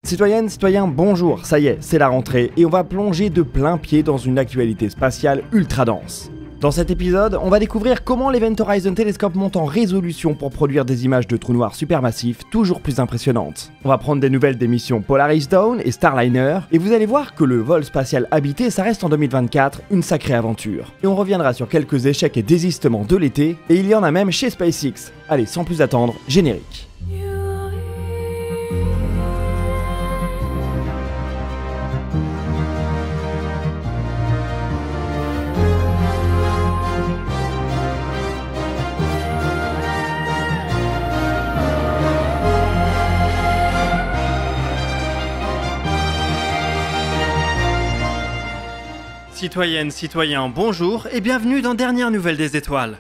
Citoyennes, citoyens, bonjour, ça y est, c'est la rentrée et on va plonger de plein pied dans une actualité spatiale ultra dense. Dans cet épisode, on va découvrir comment l'Event Horizon Telescope monte en résolution pour produire des images de trous noirs supermassifs toujours plus impressionnantes. On va prendre des nouvelles des missions Polaris Dawn et Starliner, et vous allez voir que le vol spatial habité, ça reste en 2024 une sacrée aventure. Et on reviendra sur quelques échecs et désistements de l'été, et il y en a même chez SpaceX. Allez, sans plus attendre, générique. Citoyennes, citoyens, bonjour et bienvenue dans Dernière Nouvelle des Étoiles.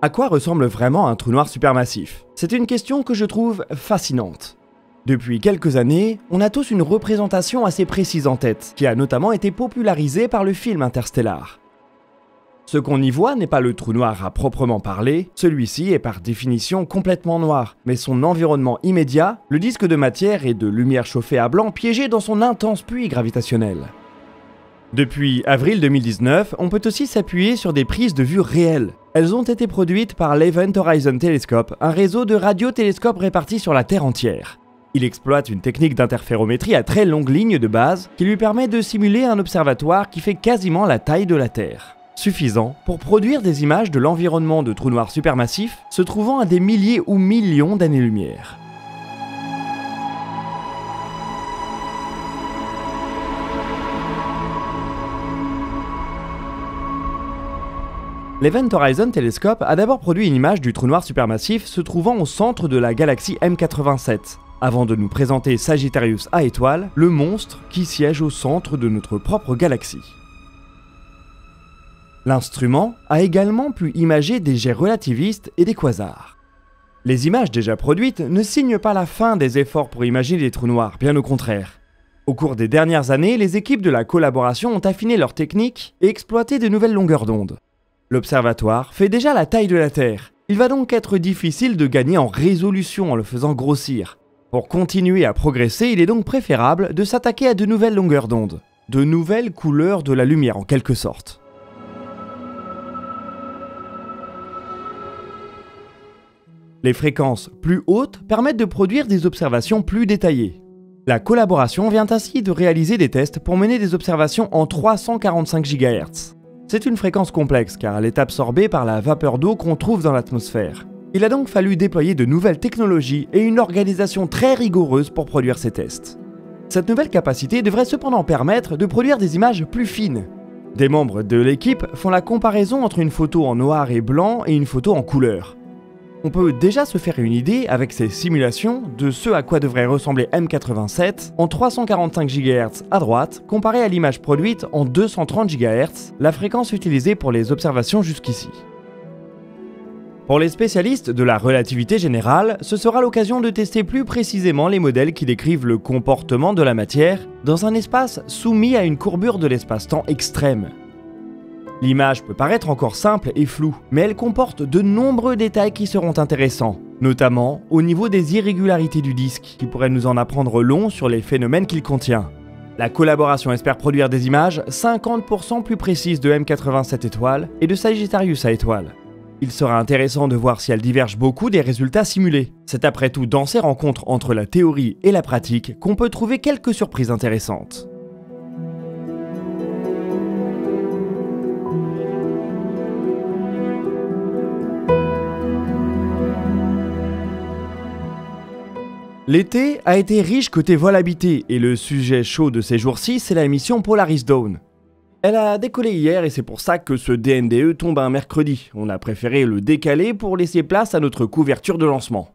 À quoi ressemble vraiment un trou noir supermassif? C'est une question que je trouve fascinante. Depuis quelques années, on a tous une représentation assez précise en tête, qui a notamment été popularisée par le film Interstellar. Ce qu'on y voit n'est pas le trou noir à proprement parler, celui-ci est par définition complètement noir, mais son environnement immédiat, le disque de matière et de lumière chauffée à blanc piégé dans son intense puits gravitationnel. Depuis avril 2019, on peut aussi s'appuyer sur des prises de vue réelles. Elles ont été produites par l'Event Horizon Telescope, un réseau de radiotélescopes répartis sur la Terre entière. Il exploite une technique d'interférométrie à très longue ligne de base qui lui permet de simuler un observatoire qui fait quasiment la taille de la Terre. Suffisant pour produire des images de l'environnement de trous noirs supermassifs se trouvant à des milliers ou millions d'années-lumière. L'Event Horizon Telescope a d'abord produit une image du trou noir supermassif se trouvant au centre de la galaxie M87, avant de nous présenter Sagittarius A étoile, le monstre qui siège au centre de notre propre galaxie. L'instrument a également pu imager des jets relativistes et des quasars. Les images déjà produites ne signent pas la fin des efforts pour imaginer des trous noirs, bien au contraire. Au cours des dernières années, les équipes de la collaboration ont affiné leur technique et exploité de nouvelles longueurs d'onde. L'observatoire fait déjà la taille de la Terre. Il va donc être difficile de gagner en résolution en le faisant grossir. Pour continuer à progresser, il est donc préférable de s'attaquer à de nouvelles longueurs d'onde, de nouvelles couleurs de la lumière en quelque sorte. Les fréquences plus hautes permettent de produire des observations plus détaillées. La collaboration vient ainsi de réaliser des tests pour mener des observations en 345 GHz. C'est une fréquence complexe car elle est absorbée par la vapeur d'eau qu'on trouve dans l'atmosphère. Il a donc fallu déployer de nouvelles technologies et une organisation très rigoureuse pour produire ces tests. Cette nouvelle capacité devrait cependant permettre de produire des images plus fines. Des membres de l'équipe font la comparaison entre une photo en noir et blanc et une photo en couleur. On peut déjà se faire une idée avec ces simulations de ce à quoi devrait ressembler M87 en 345 GHz à droite comparé à l'image produite en 230 GHz, la fréquence utilisée pour les observations jusqu'ici. Pour les spécialistes de la relativité générale, ce sera l'occasion de tester plus précisément les modèles qui décrivent le comportement de la matière dans un espace soumis à une courbure de l'espace-temps extrême. L'image peut paraître encore simple et floue, mais elle comporte de nombreux détails qui seront intéressants, notamment au niveau des irrégularités du disque, qui pourraient nous en apprendre long sur les phénomènes qu'il contient. La collaboration espère produire des images 50% plus précises de M87 étoile et de Sagittarius A étoile. Il sera intéressant de voir si elles divergent beaucoup des résultats simulés. C'est après tout dans ces rencontres entre la théorie et la pratique qu'on peut trouver quelques surprises intéressantes. L'été a été riche côté vol habité et le sujet chaud de ces jours-ci, c'est la mission Polaris Dawn. Elle a décollé hier et c'est pour ça que ce DNDE tombe un mercredi. On a préféré le décaler pour laisser place à notre couverture de lancement.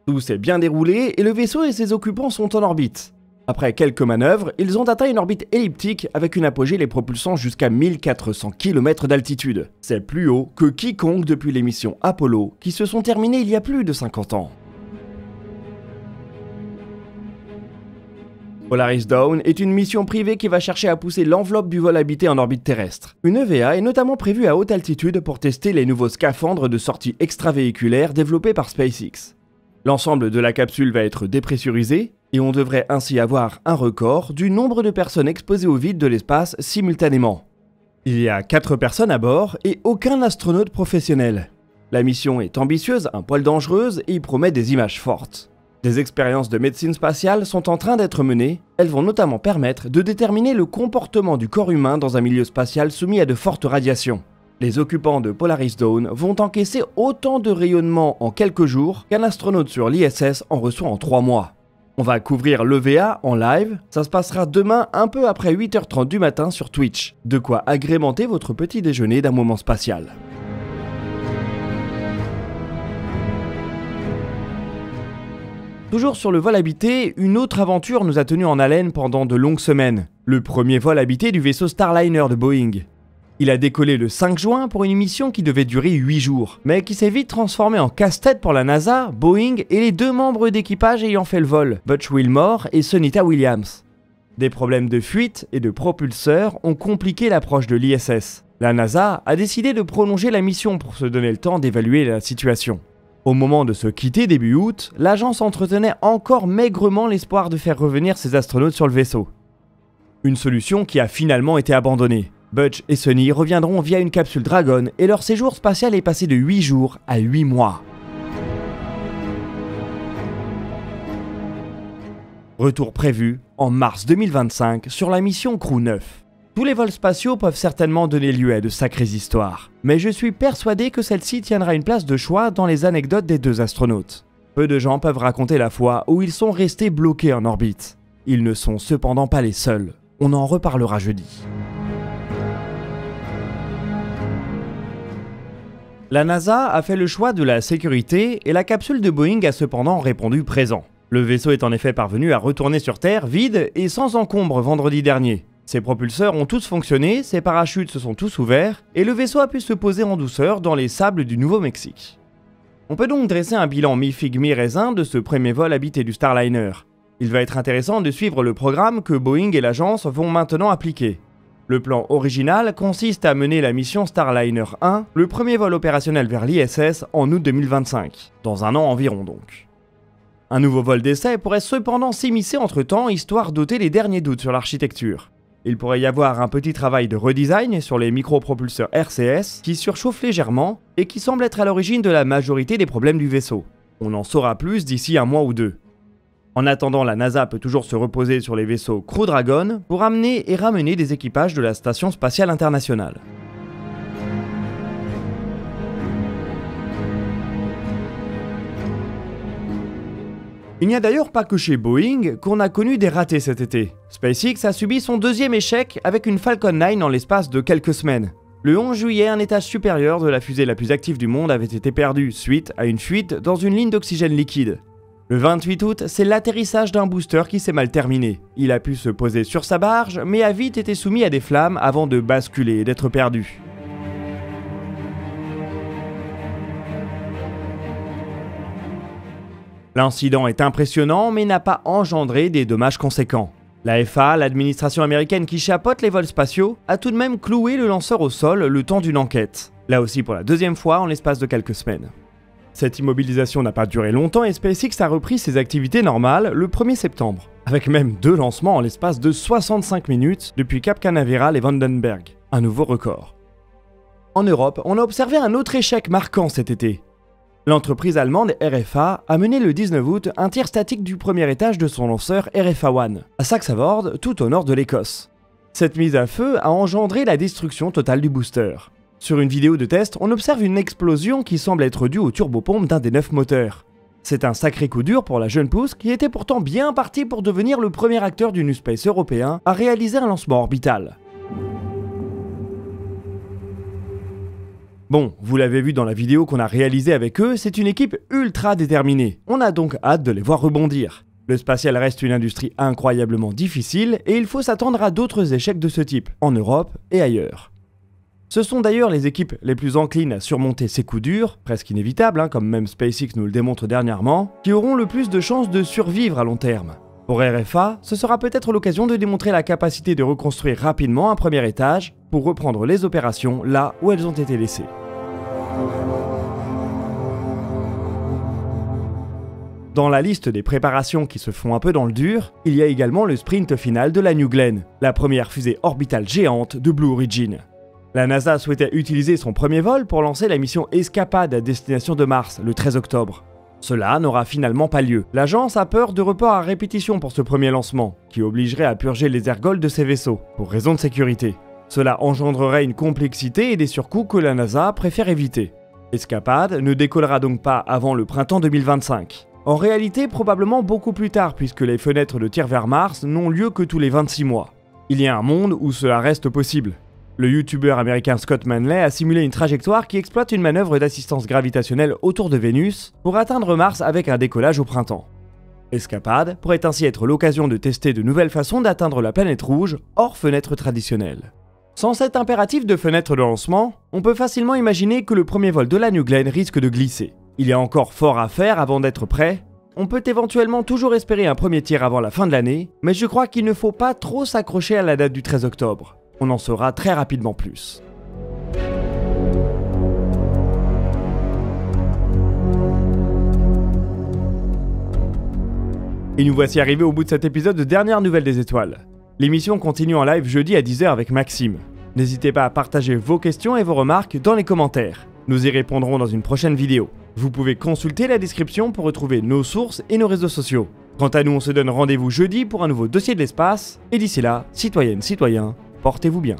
Tout s'est bien déroulé et le vaisseau et ses occupants sont en orbite. Après quelques manœuvres, ils ont atteint une orbite elliptique avec une apogée les propulsant jusqu'à 1400 km d'altitude. C'est plus haut que quiconque depuis les missions Apollo qui se sont terminées il y a plus de 50 ans. Polaris Dawn est une mission privée qui va chercher à pousser l'enveloppe du vol habité en orbite terrestre. Une EVA est notamment prévue à haute altitude pour tester les nouveaux scaphandres de sortie extravéhiculaire développés par SpaceX. L'ensemble de la capsule va être dépressurisé et on devrait ainsi avoir un record du nombre de personnes exposées au vide de l'espace simultanément. Il y a 4 personnes à bord et aucun astronaute professionnel. La mission est ambitieuse, un poil dangereuse et promet des images fortes. Des expériences de médecine spatiale sont en train d'être menées, elles vont notamment permettre de déterminer le comportement du corps humain dans un milieu spatial soumis à de fortes radiations. Les occupants de Polaris Dawn vont encaisser autant de rayonnement en quelques jours qu'un astronaute sur l'ISS en reçoit en 3 mois. On va couvrir l'EVA en live, ça se passera demain un peu après 8h30 du matin sur Twitch. De quoi agrémenter votre petit déjeuner d'un moment spatial. Toujours sur le vol habité, une autre aventure nous a tenus en haleine pendant de longues semaines. Le premier vol habité du vaisseau Starliner de Boeing. Il a décollé le 5 juin pour une mission qui devait durer 8 jours, mais qui s'est vite transformée en casse-tête pour la NASA, Boeing et les 2 membres d'équipage ayant fait le vol, Butch Wilmore et Sunita Williams. Des problèmes de fuite et de propulseurs ont compliqué l'approche de l'ISS. La NASA a décidé de prolonger la mission pour se donner le temps d'évaluer la situation. Au moment de se quitter début août, l'agence entretenait encore maigrement l'espoir de faire revenir ses astronautes sur le vaisseau. Une solution qui a finalement été abandonnée. Butch et Sunny reviendront via une capsule Dragon et leur séjour spatial est passé de 8 jours à 8 mois. Retour prévu en mars 2025 sur la mission Crew 9. Tous les vols spatiaux peuvent certainement donner lieu à de sacrées histoires, mais je suis persuadé que celle-ci tiendra une place de choix dans les anecdotes des 2 astronautes. Peu de gens peuvent raconter la fois où ils sont restés bloqués en orbite. Ils ne sont cependant pas les seuls. On en reparlera jeudi. La NASA a fait le choix de la sécurité et la capsule de Boeing a cependant répondu présent. Le vaisseau est en effet parvenu à retourner sur Terre vide et sans encombre vendredi dernier. Ses propulseurs ont tous fonctionné, ses parachutes se sont tous ouverts et le vaisseau a pu se poser en douceur dans les sables du Nouveau-Mexique. On peut donc dresser un bilan mi-figue mi-raisin de ce premier vol habité du Starliner. Il va être intéressant de suivre le programme que Boeing et l'agence vont maintenant appliquer. Le plan original consiste à mener la mission Starliner 1, le premier vol opérationnel vers l'ISS en août 2025, dans un an environ donc. Un nouveau vol d'essai pourrait cependant s'immiscer entre-temps histoire d'ôter les derniers doutes sur l'architecture. Il pourrait y avoir un petit travail de redesign sur les micropropulseurs RCS qui surchauffent légèrement et qui semble être à l'origine de la majorité des problèmes du vaisseau. On en saura plus d'ici un mois ou 2. En attendant, la NASA peut toujours se reposer sur les vaisseaux Crew Dragon pour amener et ramener des équipages de la Station Spatiale Internationale. Il n'y a d'ailleurs pas que chez Boeing qu'on a connu des ratés cet été. SpaceX a subi son 2e échec avec une Falcon 9 en l'espace de quelques semaines. Le 11 juillet, un étage supérieur de la fusée la plus active du monde avait été perdu suite à une fuite dans une ligne d'oxygène liquide. Le 28 août, c'est l'atterrissage d'un booster qui s'est mal terminé. Il a pu se poser sur sa barge, mais a vite été soumis à des flammes avant de basculer et d'être perdu. L'incident est impressionnant mais n'a pas engendré des dommages conséquents. La FAA, l'administration américaine qui chapeaute les vols spatiaux, a tout de même cloué le lanceur au sol le temps d'une enquête. Là aussi pour la 2e fois en l'espace de quelques semaines. Cette immobilisation n'a pas duré longtemps et SpaceX a repris ses activités normales le 1er septembre, avec même 2 lancements en l'espace de 65 minutes depuis Cap Canaveral et Vandenberg, un nouveau record. En Europe, on a observé un autre échec marquant cet été. L'entreprise allemande RFA a mené le 19 août un tir statique du premier étage de son lanceur RFA-1, à Saxavord, tout au nord de l'Écosse. Cette mise à feu a engendré la destruction totale du booster. Sur une vidéo de test, on observe une explosion qui semble être due aux turbopompes d'un des 9 moteurs. C'est un sacré coup dur pour la jeune pousse qui était pourtant bien partie pour devenir le premier acteur du New Space européen à réaliser un lancement orbital. Bon, vous l'avez vu dans la vidéo qu'on a réalisée avec eux, c'est une équipe ultra déterminée. On a donc hâte de les voir rebondir. Le spatial reste une industrie incroyablement difficile et il faut s'attendre à d'autres échecs de ce type, en Europe et ailleurs. Ce sont d'ailleurs les équipes les plus enclines à surmonter ces coups durs, presque inévitables, comme même SpaceX nous le démontre dernièrement, qui auront le plus de chances de survivre à long terme. Pour RFA, ce sera peut-être l'occasion de démontrer la capacité de reconstruire rapidement un premier étage pour reprendre les opérations là où elles ont été laissées. Dans la liste des préparations qui se font un peu dans le dur, il y a également le sprint final de la New Glenn, la première fusée orbitale géante de Blue Origin. La NASA souhaitait utiliser son premier vol pour lancer la mission Escapade à destination de Mars le 13 octobre. Cela n'aura finalement pas lieu. L'agence a peur de reports à répétition pour ce premier lancement, qui obligerait à purger les ergols de ses vaisseaux, pour raison de sécurité. Cela engendrerait une complexité et des surcoûts que la NASA préfère éviter. Escapade ne décollera donc pas avant le printemps 2025. En réalité, probablement beaucoup plus tard puisque les fenêtres de tir vers Mars n'ont lieu que tous les 26 mois. Il y a un monde où cela reste possible. Le youtubeur américain Scott Manley a simulé une trajectoire qui exploite une manœuvre d'assistance gravitationnelle autour de Vénus pour atteindre Mars avec un décollage au printemps. Escapade pourrait ainsi être l'occasion de tester de nouvelles façons d'atteindre la planète rouge hors fenêtre traditionnelle. Sans cet impératif de fenêtre de lancement, on peut facilement imaginer que le premier vol de la New Glenn risque de glisser. Il y a encore fort à faire avant d'être prêt. On peut éventuellement toujours espérer un premier tir avant la fin de l'année, mais je crois qu'il ne faut pas trop s'accrocher à la date du 13 octobre. On en saura très rapidement plus. Et nous voici arrivés au bout de cet épisode de Dernière Nouvelle des Étoiles. L'émission continue en live jeudi à 10h avec Maxime. N'hésitez pas à partager vos questions et vos remarques dans les commentaires. Nous y répondrons dans une prochaine vidéo. Vous pouvez consulter la description pour retrouver nos sources et nos réseaux sociaux. Quant à nous, on se donne rendez-vous jeudi pour un nouveau dossier de l'espace. Et d'ici là, citoyennes, citoyens, portez-vous bien.